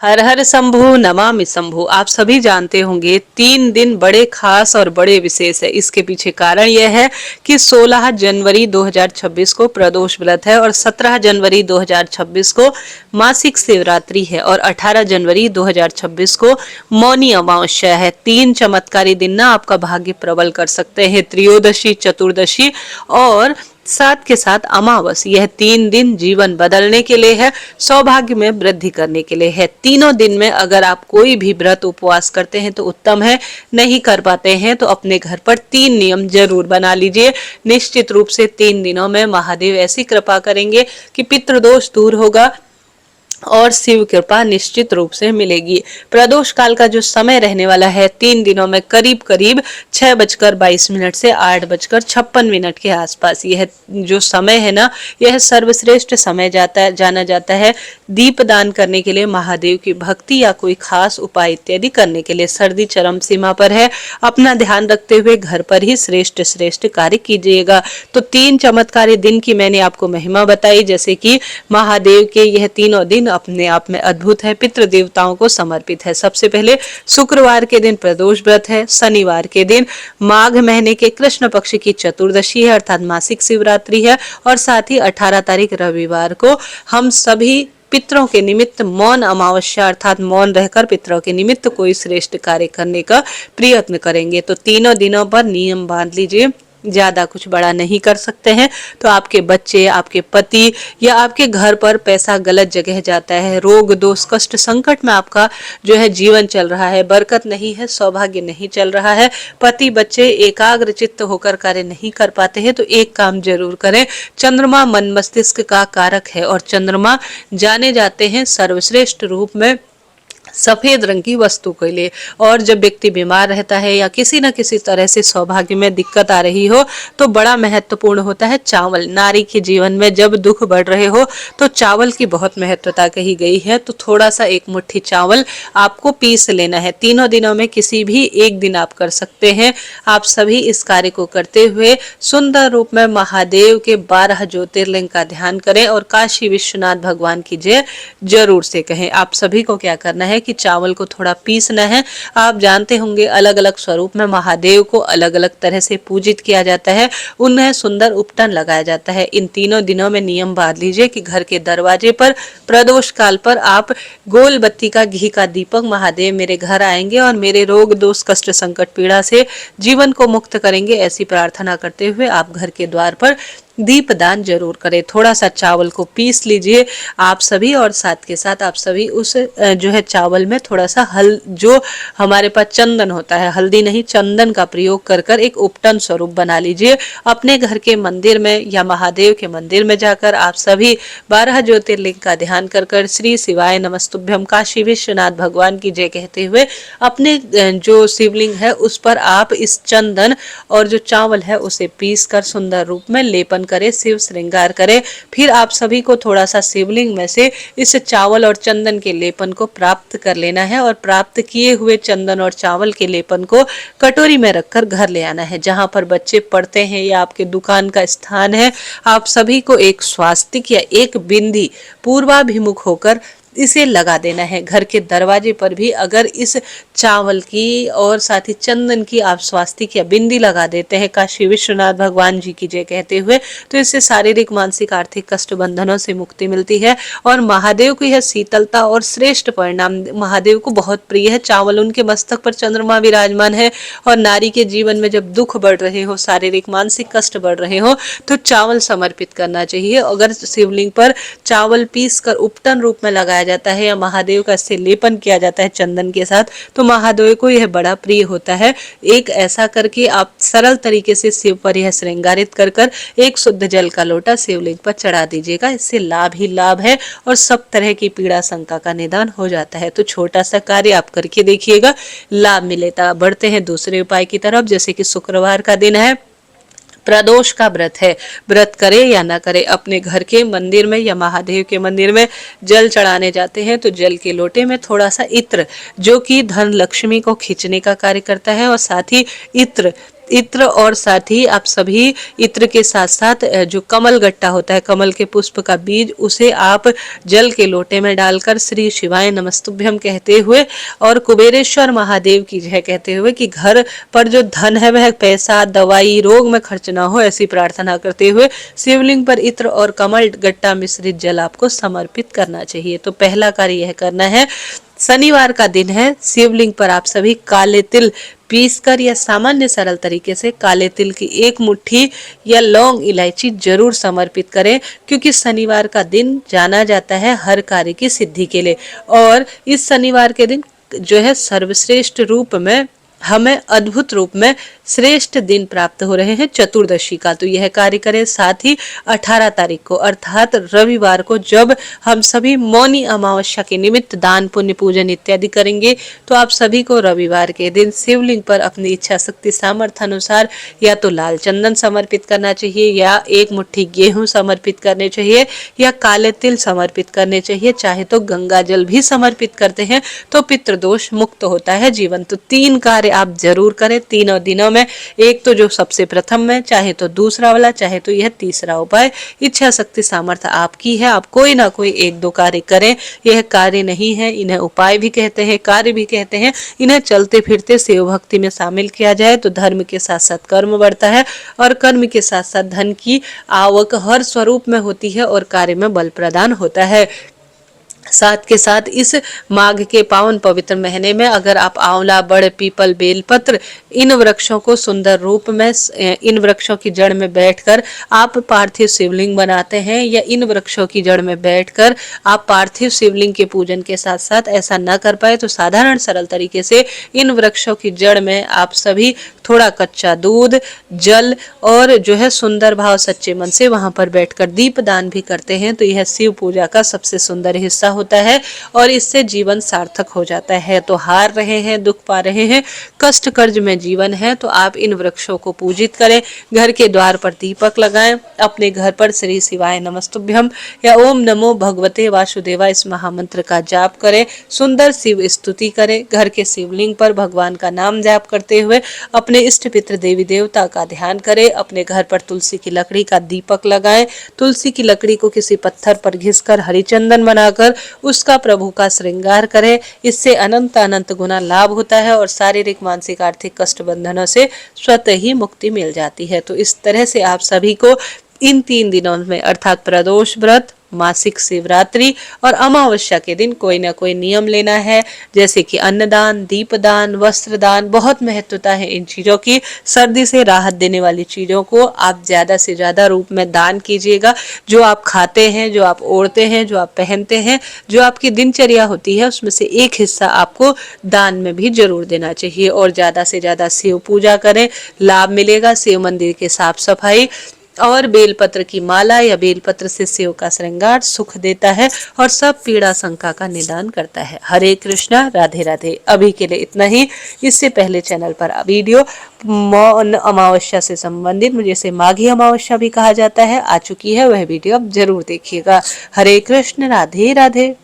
हर हर शंभु नमामि शंभु। आप सभी जानते होंगे 3 दिन बड़े खास और बड़े विशेष है। इसके पीछे कारण यह है कि 16 जनवरी 2026 को प्रदोष व्रत है और 17 जनवरी 2026 को मासिक शिवरात्रि है और 18 जनवरी 2026 को मौनी अमावस्या है। 3 चमत्कारी दिन ना आपका भाग्य प्रबल कर सकते हैं। त्रयोदशी, चतुर्दशी और साथ के साथ अमावस, यह 3 दिन जीवन बदलने के लिए है, सौभाग्य में वृद्धि करने के लिए है। तीनों दिन में अगर आप कोई भी व्रत उपवास करते हैं तो उत्तम है। नहीं कर पाते हैं तो अपने घर पर 3 नियम जरूर बना लीजिए। निश्चित रूप से 3 दिनों में महादेव ऐसी कृपा करेंगे कि पितृदोष दूर होगा और शिव कृपा निश्चित रूप से मिलेगी। प्रदोष काल का जो समय रहने वाला है 3 दिनों में करीब करीब 6:22 से 8:56 के आसपास, यह जो समय है ना, यह सर्वश्रेष्ठ समय जाना जाता है दीपदान करने के लिए, महादेव की भक्ति या कोई खास उपाय इत्यादि करने के लिए। सर्दी चरम सीमा पर है, अपना ध्यान रखते हुए घर पर ही श्रेष्ठ श्रेष्ठ कार्य कीजिएगा। तो 3 चमत्कारी दिन की मैंने आपको महिमा बताई, जैसे कि महादेव के यह तीनों दिन अपने आप में अद्भुत है, पितृ देवताओं को समर्पित है। सबसे पहले शुक्रवार के दिन प्रदोष व्रत है, शनिवार के दिन माघ महीने के कृष्ण पक्ष की चतुर्दशी है अर्थात मासिक शिवरात्रि है, और साथ ही 18 तारीख रविवार को हम सभी पितरों के निमित्त मौन अमावस्या अर्थात मौन रहकर पितरों के निमित्त कोई श्रेष्ठ कार्य करने का प्रयत्न करेंगे। तो तीनों दिनों पर नियम बांध लीजिए, ज्यादा कुछ बड़ा नहीं कर सकते हैं तो आपके बच्चे, आपके पति या आपके घर पर पैसा गलत जगह जाता है, रोग दोष कष्ट संकट में आपका जो है जीवन चल रहा है, बरकत नहीं है, सौभाग्य नहीं चल रहा है, पति बच्चे एकाग्र चित्त होकर कार्य नहीं कर पाते हैं, तो एक काम जरूर करें। चंद्रमा मन मस्तिष्क का कारक है और चंद्रमा जाने जाते हैं सर्वश्रेष्ठ रूप में सफेद रंग की वस्तु के लिए। और जब व्यक्ति बीमार रहता है या किसी न किसी तरह से सौभाग्य में दिक्कत आ रही हो तो बड़ा महत्वपूर्ण होता है चावल। नारी के जीवन में जब दुख बढ़ रहे हो तो चावल की बहुत महत्वता कही गई है। तो थोड़ा सा 1 मुट्ठी चावल आपको पीस लेना है। तीनों दिनों में किसी भी एक दिन आप कर सकते हैं। आप सभी इस कार्य को करते हुए सुंदर रूप में महादेव के 12 ज्योतिर्लिंग का ध्यान करें और काशी विश्वनाथ भगवान की जय जरूर से कहें। आप सभी को क्या करना है कि चावल को थोड़ा पीसना है। आप जानते होंगे अलग अलग स्वरूप में महादेव को अलग अलग तरह से पूजित किया जाता है, उन्हें सुंदर उपटन लगाया जाता है। इन तीनों दिनों में नियम बांध लीजिए कि घर के दरवाजे पर प्रदोष काल पर आप गोल बत्ती का घी का दीपक, महादेव मेरे घर आएंगे और मेरे रोग दोष कष्ट संकट पीड़ा से जीवन को मुक्त करेंगे, ऐसी प्रार्थना करते हुए आप घर के द्वार पर दीपदान जरूर करें। थोड़ा सा चावल को पीस लीजिए आप सभी, और साथ के साथ आप सभी उस जो है चावल में थोड़ा सा जो हमारे पास चंदन होता है, हल्दी नहीं चंदन का प्रयोग कर कर एक उपटन स्वरूप बना लीजिए। अपने घर के मंदिर में या महादेव के मंदिर में जाकर आप सभी 12 ज्योतिर्लिंग का ध्यान कर कर श्री शिवाय नमस्तुभ्यम काशी विश्वनाथ भगवान की जय कहते हुए अपने जो शिवलिंग है उस पर आप इस चंदन और जो चावल है उसे पीस कर सुंदर रूप में लेपन करे, शिव श्रृंगार करे। फिर आप सभी को थोड़ा सा शिवलिंग में से इस चावल और चंदन के लेपन को प्राप्त कर लेना है और प्राप्त किए हुए चंदन और चावल के लेपन को कटोरी में रखकर घर ले आना है। जहां पर बच्चे पढ़ते हैं या आपके दुकान का स्थान है, आप सभी को एक स्वास्तिक या एक बिंदी पूर्वाभिमुख होकर इसे लगा देना है। घर के दरवाजे पर भी अगर इस चावल की और साथ ही चंदन की आप स्वास्तिक या बिंदी लगा देते हैं काशी विश्वनाथ भगवान जी की जय कहते हुए, तो इससे शारीरिक मानसिक आर्थिक कष्ट बंधनों से मुक्ति मिलती है और महादेव को यह शीतलता और श्रेष्ठ परिणाम महादेव को बहुत प्रिय है। चावल, उनके मस्तक पर चंद्रमा विराजमान है और नारी के जीवन में जब दुख बढ़ रहे हो, शारीरिक मानसिक कष्ट बढ़ रहे हो, तो चावल समर्पित करना चाहिए। अगर शिवलिंग पर चावल पीस कर उपटन रूप में लगाया जाता है या महादेव का इससे लेपन किया जाता है चंदन के साथ, तो महादेव को यह बड़ा प्रिय होता है। एक ऐसा करके आप सरल तरीके से शिव पर यह श्रृंगारित कर कर एक शुद्ध जल का लोटा शिवलिंग पर चढ़ा दीजिएगा। इससे लाभ ही लाभ है और सब तरह की पीड़ा शंका का निदान हो जाता है। तो छोटा सा कार्य आप करके देखिएगा, लाभ मिलेगा। बढ़ते हैं दूसरे उपाय की तरफ, जैसे कि शुक्रवार का दिन है, प्रदोष का व्रत है। व्रत करे या ना करे, अपने घर के मंदिर में या महादेव के मंदिर में जल चढ़ाने जाते हैं तो जल के लोटे में थोड़ा सा इत्र, जो कि धन लक्ष्मी को खींचने का कार्य करता है, और साथ ही इत्र इत्र और साथ ही आप सभी इत्र के साथ साथ जो कमल गट्टा होता है, कमल के पुष्प का बीज, उसे आप जल के लोटे में डालकर श्री शिवाय नमस्तुभ्यम कहते हुए और कुबेरेश्वर महादेव की जय कहते हुए कि घर पर जो धन है वह पैसा दवाई रोग में खर्च ना हो, ऐसी प्रार्थना करते हुए शिवलिंग पर इत्र और कमल गट्टा मिश्रित जल आपको समर्पित करना चाहिए। तो पहला कार्य यह करना है, शनिवार का दिन है, शिवलिंग पर आप सभी काले तिल पीसकर या सामान्य सरल तरीके से काले तिल की एक मुट्ठी या लौंग इलायची जरूर समर्पित करें, क्योंकि शनिवार का दिन जाना जाता है हर कार्य की सिद्धि के लिए। और इस शनिवार के दिन जो है सर्वश्रेष्ठ रूप में हमें अद्भुत रूप में श्रेष्ठ दिन प्राप्त हो रहे हैं चतुर्दशी का। तो यह कार्य करें। साथ ही 18 तारीख को अर्थात रविवार को जब हम सभी मौनी अमावस्या के निमित्त दान पुण्य पूजन इत्यादि करेंगे, तो आप सभी को रविवार के दिन शिवलिंग पर अपनी इच्छा शक्ति सामर्थ्य अनुसार या तो लाल चंदन समर्पित करना चाहिए, या एक मुट्ठी गेहूं समर्पित करने चाहिए, या काले तिल समर्पित करने चाहिए। चाहे तो गंगा जल भी समर्पित करते हैं तो पितृदोष मुक्त होता है जीवन। तो 3 कार्य आप जरूर करें तीनों दिनों में। एक तो जो सबसे प्रथम में, चाहे तो दूसरा वाला, चाहे तो यह तीसरा उपाय। इच्छा शक्ति सामर्थ्य आपकी है, आप कोई ना कोई 1-2 कार्य करें। यह कार्य नहीं है, इन्हें उपाय भी कहते हैं, कार्य भी कहते हैं। इन्हें चलते फिरते शिव भक्ति में शामिल किया जाए तो धर्म के साथ साथ कर्म बढ़ता है, और कर्म के साथ साथ धन की आवक हर स्वरूप में होती है और कार्य में बल प्रदान होता है। साथ के साथ इस माघ के पावन पवित्र महीने में अगर आप आंवला, बड़, पीपल, बेलपत्र, इन वृक्षों को सुंदर रूप में, इन वृक्षों की जड़ में बैठकर आप पार्थिव शिवलिंग बनाते हैं, या इन वृक्षों की जड़ में बैठकर आप पार्थिव शिवलिंग के पूजन के साथ साथ ऐसा न कर पाए तो साधारण सरल तरीके से इन वृक्षों की जड़ में आप सभी थोड़ा कच्चा दूध, जल और जो है सुंदर भाव सच्चे मन से वहां पर बैठकर दीप दान भी करते हैं, तो यह शिव पूजा का सबसे सुंदर हिस्सा होता है और इससे जीवन सार्थक हो जाता है। तो हार रहे हैं, दुख पा रहे हैं, कष्ट कर्ज में जीवन है, तो आप इन वृक्षों को पूजित करें। घर के द्वार पर दीपक लगाएं, अपने घर पर श्री शिवाय नमस्तुभ्यम या ओम नमो भगवते वासुदेवाय इस महामंत्र का जाप करें, सुंदर शिव स्तुति करें। घर के शिवलिंग पर भगवान का नाम जाप करते हुए अपने इष्ट पितृ देवी देवता का ध्यान करें। अपने घर पर तुलसी की लकड़ी का दीपक लगाएं। तुलसी की लकड़ी को किसी पत्थर पर घिसकर हरिचंदन बनाकर उसका प्रभु का श्रृंगार करें। इससे अनंत अनंत गुना लाभ होता है और शारीरिक मानसिक आर्थिक कष्ट बंधनों से स्वतः ही मुक्ति मिल जाती है। तो इस तरह से आप सभी को इन 3 दिनों में अर्थात प्रदोष व्रत, मासिक शिवरात्रि और अमावस्या के दिन कोई ना कोई नियम लेना है, जैसे कि अन्नदान, दीपदान, वस्त्रदान। बहुत महत्वता है इन चीजों की। सर्दी से राहत देने वाली चीजों को आप ज्यादा से ज्यादा रूप में दान कीजिएगा। जो आप खाते हैं, जो आप ओढ़ते हैं, जो आप पहनते हैं, जो आपकी दिनचर्या होती है, उसमें से एक हिस्सा आपको दान में भी जरूर देना चाहिए। और ज्यादा से ज्यादा शिव पूजा करें, लाभ मिलेगा। शिव मंदिर की साफ सफाई और बेलपत्र की माला या बेलपत्र से शिव का श्रृंगार सुख देता है और सब पीड़ा शंका का निदान करता है। हरे कृष्णा, राधे राधे। अभी के लिए इतना ही। इससे पहले चैनल पर वीडियो मौन अमावस्या से संबंधित, जिसे माघी अमावस्या भी कहा जाता है, आ चुकी है। वह वीडियो आप जरूर देखिएगा। हरे कृष्ण, राधे राधे।